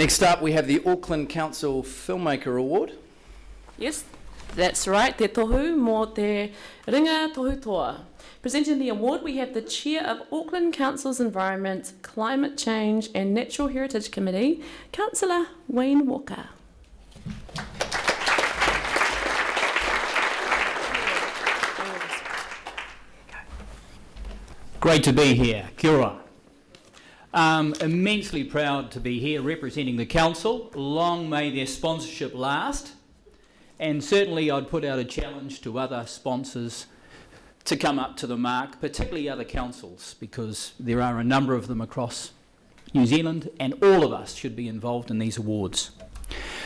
Next up, we have the Auckland Council Filmmaker Award. Yes, that's right, te tohu mō te ringa tohu toa. Presenting the award, we have the Chair of Auckland Council's Environment, Climate Change and Natural Heritage Committee, Councillor Wayne Walker. Great to be here. Kia ora. Immensely proud to be here representing the council. Long may their sponsorship last. And certainly I'd put out a challenge to other sponsors to come up to the mark, particularly other councils, because there are a number of them across New Zealand and all of us should be involved in these awards.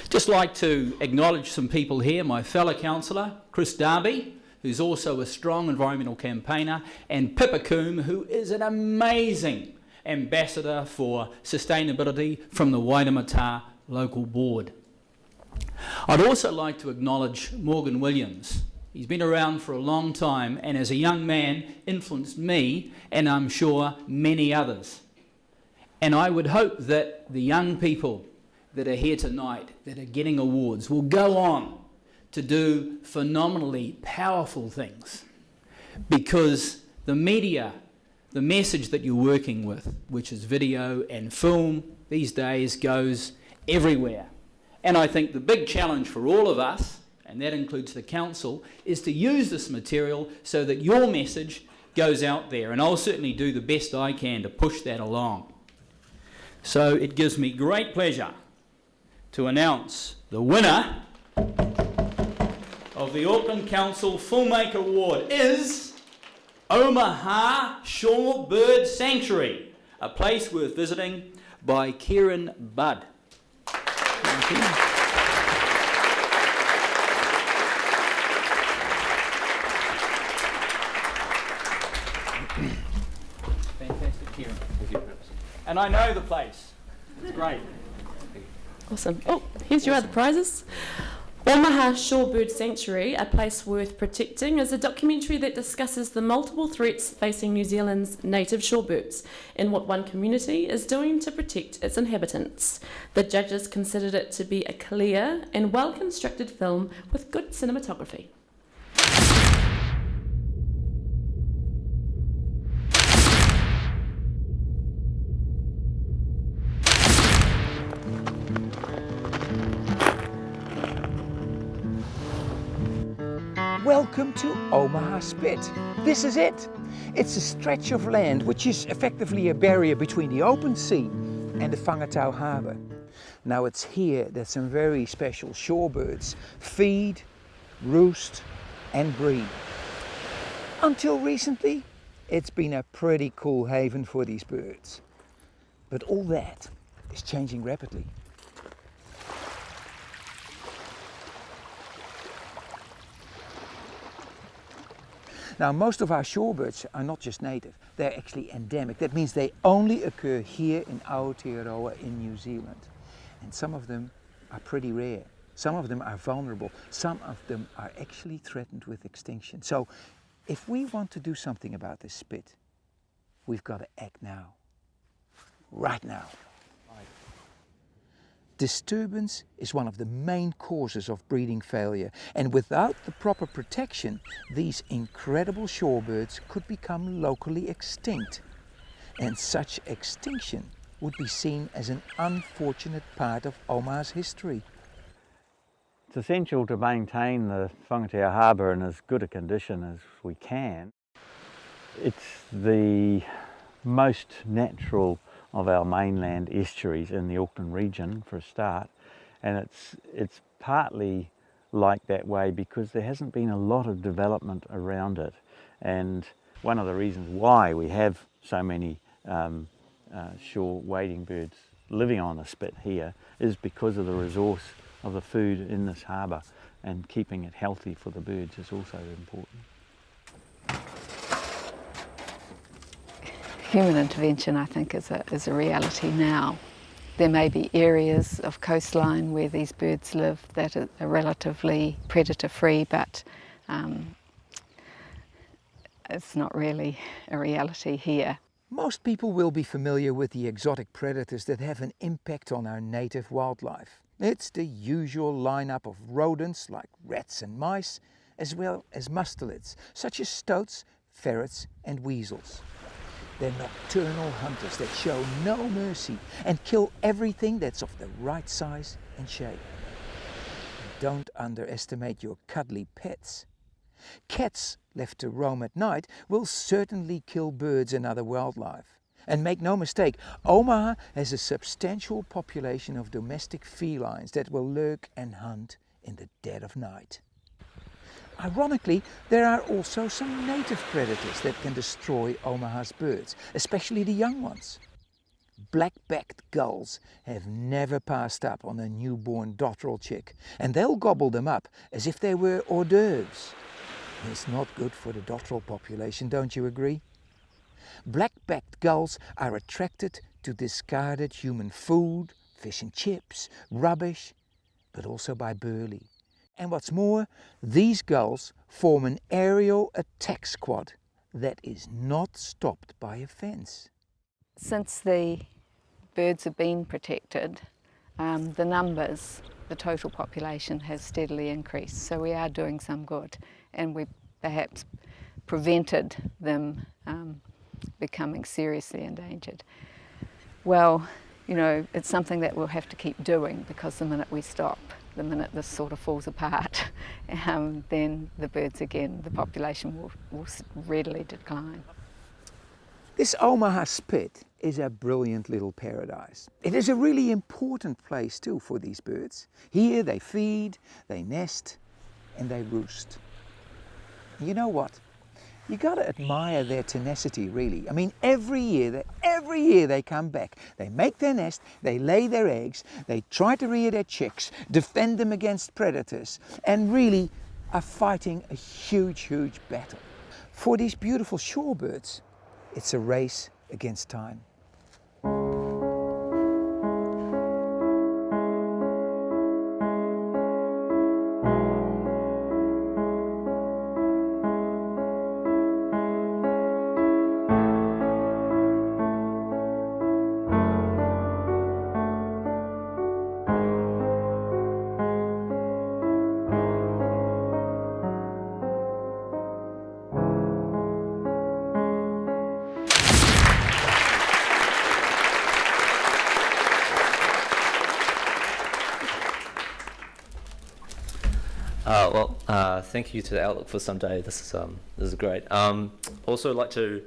Just like to acknowledge some people here, my fellow councillor, Chris Darby, who's also a strong environmental campaigner, and Pippa Coombe, who is an amazing ambassador for sustainability from the Waitemata local board. I'd also like to acknowledge Morgan Williams. He's been around for a long time and as a young man influenced me and I'm sure many others. And I would hope that the young people that are here tonight that are getting awards will go on to do phenomenally powerful things, because the media, the message that you're working with, which is video and film these days, goes everywhere. And I think the big challenge for all of us, and that includes the council, is to use this material so that your message goes out there, and I'll certainly do the best I can to push that along. So it gives me great pleasure to announce the winner of the Auckland Council Filmmaker Award is Omaha Shorebird Sanctuary, a place worth visiting, by Kieran Budd. Thank you. Fantastic, Kieran. Thank you. And I know the place. It's great. Awesome. Oh, here's your other prizes. Omaha Shorebird Sanctuary, A Place Worth Protecting, is a documentary that discusses the multiple threats facing New Zealand's native shorebirds and what one community is doing to protect its inhabitants. The judges considered it to be a clear and well-constructed film with good cinematography. Welcome to Omaha Spit. This is it. It's a stretch of land which is effectively a barrier between the open sea and the Whangatau harbour. Now it's here that some very special shorebirds feed, roost and breed. Until recently, it's been a pretty cool haven for these birds. But all that is changing rapidly. Now, most of our shorebirds are not just native, they're actually endemic. That means they only occur here in Aotea in New Zealand. And some of them are pretty rare. Some of them are vulnerable. Some of them are actually threatened with extinction. So if we want to do something about this spit, we've got to act now. Right now. Disturbance is one of the main causes of breeding failure, and without the proper protection, these incredible shorebirds could become locally extinct. And such extinction would be seen as an unfortunate part of Omaha's history. It's essential to maintain the Whangatau harbour in as good a condition as we can. It's the most natural of our mainland estuaries in the Auckland region for a start, and it's partly like that way because there hasn't been a lot of development around it, and one of the reasons why we have so many shore wading birds living on the spit here is because of the resource of the food in this harbour, and keeping it healthy for the birds is also important. Human intervention, I think, is a reality now. There may be areas of coastline where these birds live that are relatively predator-free, but it's not really a reality here. Most people will be familiar with the exotic predators that have an impact on our native wildlife. It's the usual lineup of rodents like rats and mice, as well as mustelids such as stoats, ferrets and weasels. They're nocturnal hunters that show no mercy and kill everything that's of the right size and shape. Don't underestimate your cuddly pets. Cats left to roam at night will certainly kill birds and other wildlife. And make no mistake, Omaha has a substantial population of domestic felines that will lurk and hunt in the dead of night. Ironically, there are also some native predators that can destroy Omaha's birds, especially the young ones. Black-backed gulls have never passed up on a newborn dotterel chick, and they'll gobble them up as if they were hors d'oeuvres. It's not good for the dotterel population, don't you agree? Black-backed gulls are attracted to discarded human food, fish and chips, rubbish, but also by burley. And what's more, these gulls form an aerial attack squad that is not stopped by a fence. Since the birds have been protected, the numbers, the total population has steadily increased. So we are doing some good, and we perhaps prevented them becoming seriously endangered. Well, you know, it's something that we'll have to keep doing, because the minute we stop, the minute this sort of falls apart, then the birds again, the population will readily decline. This Omaha Spit is a brilliant little paradise. It is a really important place too for these birds. Here they feed, they nest, and they roost. You know what? You gotta admire their tenacity, really. I mean, every year they come back. They make their nest, they lay their eggs, they try to rear their chicks, defend them against predators, and really are fighting a huge, huge battle. For these beautiful shorebirds, it's a race against time. Thank you to the Outlook for some day. This is great. Also like to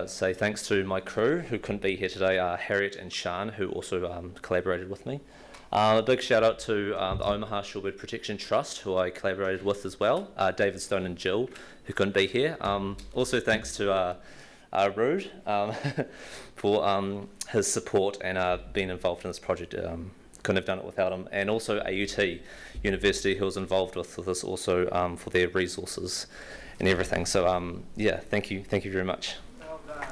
say thanks to my crew who couldn't be here today, Harriet and Sian, who also collaborated with me. A big shout out to the Omaha Shorebird Protection Trust, who I collaborated with as well, David Stone and Jill, who couldn't be here. Also thanks to Rude for his support and being involved in this project. Couldn't have done it without him. And also Aotea University, who was involved with this also for their resources and everything. So yeah, thank you very much. Well done.